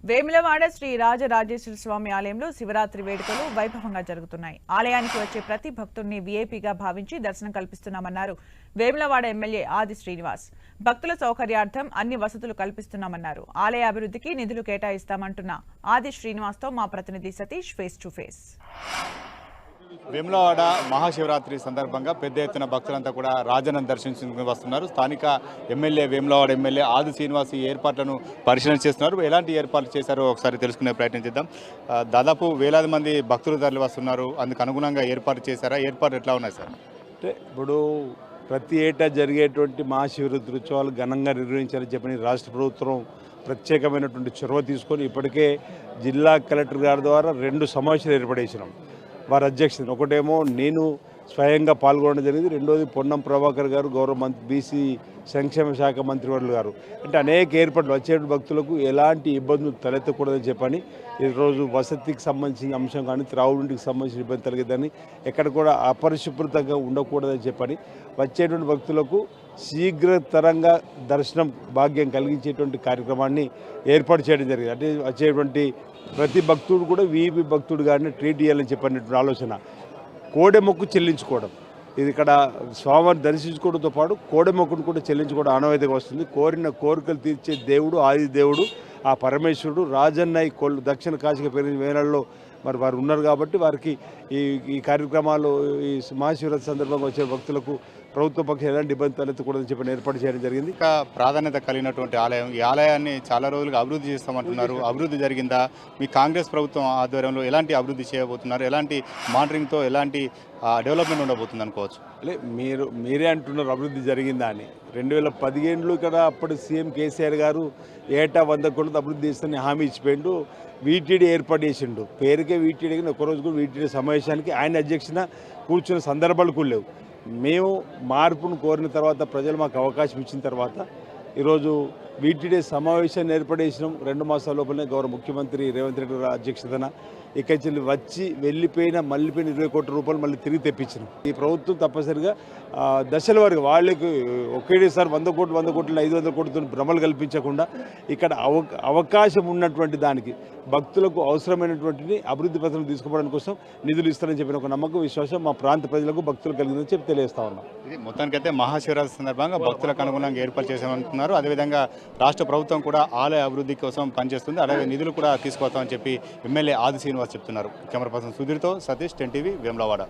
వేములవాడ శ్రీ రాజరాజేశ్వర స్వామి ఆలయంలో శివరాత్రి వేడుకలు వైభవంగా జరుగుతున్నాయి. ఆలయానికి వచ్చే ప్రతి భక్తుడిని వీఐపీగా భావించి దర్శనం కల్పిస్తున్నామన్నారు వేములవాడ ఎమ్మెల్యే ఆది శ్రీనివాస్. భక్తుల సౌకర్యార్థం అన్ని వసతులు కల్పిస్తున్నామన్నారు. ఆలయ అభివృద్ధికి నిధులు కేటాయిస్తామంటున్న ఆది శ్రీనివాస్తో మా ప్రతినిధి Satish face to face. Vemulawada Mahashivratri సందర్భంగా పెద్ద ఎత్తున భక్తులంతా కూడా రాజన్నను దర్శించుకుని వస్తున్నారు. స్థానిక ఎమ్మెల్యే వేములవాడ ఎమ్మెల్యే ఆది శ్రీనివాస్ ఈ ఏర్పాట్లను పరిశీలన చేస్తున్నారు. ఎలాంటి ఏర్పాట్లు చేశారో ఒకసారి తెలుసుకునే ప్రయత్నం చేద్దాం. దాదాపు వేలాది మంది భక్తులు తరలి వస్తున్నారు. అందుకు అనుగుణంగా ఏర్పాటు చేశారా? ఏర్పాటు ఎట్లా ఉన్నాయి సార్? అంటే ఇప్పుడు ప్రతి ఏటా జరిగేటువంటి మహాశివరాత్రి ఉత్సవాలు ఘనంగా నిర్వహించాలని చెప్పని రాష్ట్ర ప్రభుత్వం ప్రత్యేకమైనటువంటి చొరవ తీసుకొని ఇప్పటికే జిల్లా కలెక్టర్ గారి ద్వారా 2 సమావేశాలు ఏర్పడేసినాం. వారి అధ్యక్షతన ఒకటేమో నేను స్వయంగా పాల్గొనడం జరిగింది, రెండోది పొన్నం ప్రభాకర్ గారు గౌరవ బీసీ సంక్షేమ శాఖ మంత్రివర్యులు గారు. అంటే అనేక ఏర్పాట్లు వచ్చే భక్తులకు ఎలాంటి ఇబ్బందులు తలెత్తకూడదని చెప్పని ఈరోజు వసతికి సంబంధించిన అంశం కానీ త్రాగునీటికి సంబంధించిన ఇబ్బంది కలిగేదని ఎక్కడ కూడా అపరిశుభ్రతంగా ఉండకూడదని చెప్పని వచ్చేటువంటి భక్తులకు శీఘ్రతరంగా దర్శనం భాగ్యం కలిగించేటువంటి కార్యక్రమాన్ని ఏర్పాటు చేయడం జరిగింది. అంటే వచ్చేటువంటి ప్రతి భక్తుడు కూడా వీపీ భక్తుడుగానే ట్రీట్ చేయాలని చెప్పినటువంటి ఆలోచన. కోడెమొక్కు చెల్లించుకోవడం, ఇది ఇక్కడ స్వామివారిని దర్శించుకోవడంతో పాటు కోడెమొక్కును కూడా చెల్లించుకోవడం ఆనవాయితీగా వస్తుంది. కోరిన కోరికలు తీర్చే దేవుడు ఆది దేవుడు ఆ పరమేశ్వరుడు రాజన్నయ్య కొల్లు దక్షిణ కాశీగా పెరిగిన వేళల్లో మరి వారు ఉన్నారు కాబట్టి వారికి ఈ కార్యక్రమాలు ఈ మహాశివరాత్రి సందర్భంగా వచ్చే భక్తులకు ప్రభుత్వ పక్షం ఎలాంటి ఇబ్బంది తలెత్తకూడదని చెప్పి ఏర్పాటు చేయడం జరిగింది. ఇంకా ప్రాధాన్యత కలిగినటువంటి ఆలయం, ఈ ఆలయాన్ని చాలా రోజులుగా అభివృద్ధి చేస్తామంటున్నారు. అభివృద్ధి జరిగిందా? మీ కాంగ్రెస్ ప్రభుత్వం ఆధ్వర్యంలో ఎలాంటి అభివృద్ధి చేయబోతున్నారు? ఎలాంటి మానిటరింగ్తో ఎలాంటి డెవలప్మెంట్ ఉండబోతుంది అనుకోవచ్చు? మీరే అంటున్నారు అభివృద్ధి జరిగిందా అని. 2015లో ఇక్కడ అప్పటి సీఎం కేసీఆర్ గారు ఏటా 100 కోట్లతో అభివృద్ధి చేస్తానని హామీ ఇచ్చిపోయిండు. వీటీడీ ఏర్పాటు చేసిండు. పేరుకే వీటీడీ, ఒకరోజు కూడా వీటీడీ సమావేశానికి ఆయన అధ్యక్షన కూర్చున్న సందర్భాలు కూడా లేవు. మేము మార్పును కోరిన తర్వాత ప్రజలు మాకు అవకాశం ఇచ్చిన తర్వాత ఈరోజు వీటీడీ సమావేశాన్ని ఏర్పడేసినాం. 2 మాసాల లోపలనే గౌరవ ముఖ్యమంత్రి రేవంత్ రెడ్డి గారి అధ్యక్షతన ఇక్కడి వచ్చి వెళ్ళిపోయిన 20 కోట్ల రూపాయలు మళ్ళీ తిరిగి తెప్పించినాం. ఈ ప్రభుత్వం తప్పనిసరిగా దశల వారికి వాళ్ళకి ఒకేసారి 100 కోట్లు 500 కోట్లతో భ్రమలు కల్పించకుండా ఇక్కడ అవకాశం ఉన్నటువంటి దానికి భక్తులకు అవసరమైనటువంటి అభివృద్ధి పథకం తీసుకోవడానికి కోసం నిధులు ఇస్తారని చెప్పిన ఒక నమ్మకం విశ్వాసం మా ప్రాంత ప్రజలకు భక్తులు కలిగిందని చెప్పి తెలియజేస్తా ఉన్నాం. ఇది మొత్తానికైతే మహాశివరాత్రి సందర్భంగా భక్తులకు అనుగుణంగా ఏర్పాటు చేసామంటున్నారు. అదేవిధంగా రాష్ట్ర ప్రభుత్వం కూడా ఆలయ అభివృద్ధి కోసం పనిచేస్తుంది. అలాగే నిధులు కూడా తీసుకొస్తామని చెప్పి ఎమ్మెల్యే ఆది శ్రీనివాస్ చెప్తున్నారు. కెమెరా పర్సన్ సుధీర్తో సతీష్, 10 టీవీ, వేములవాడ.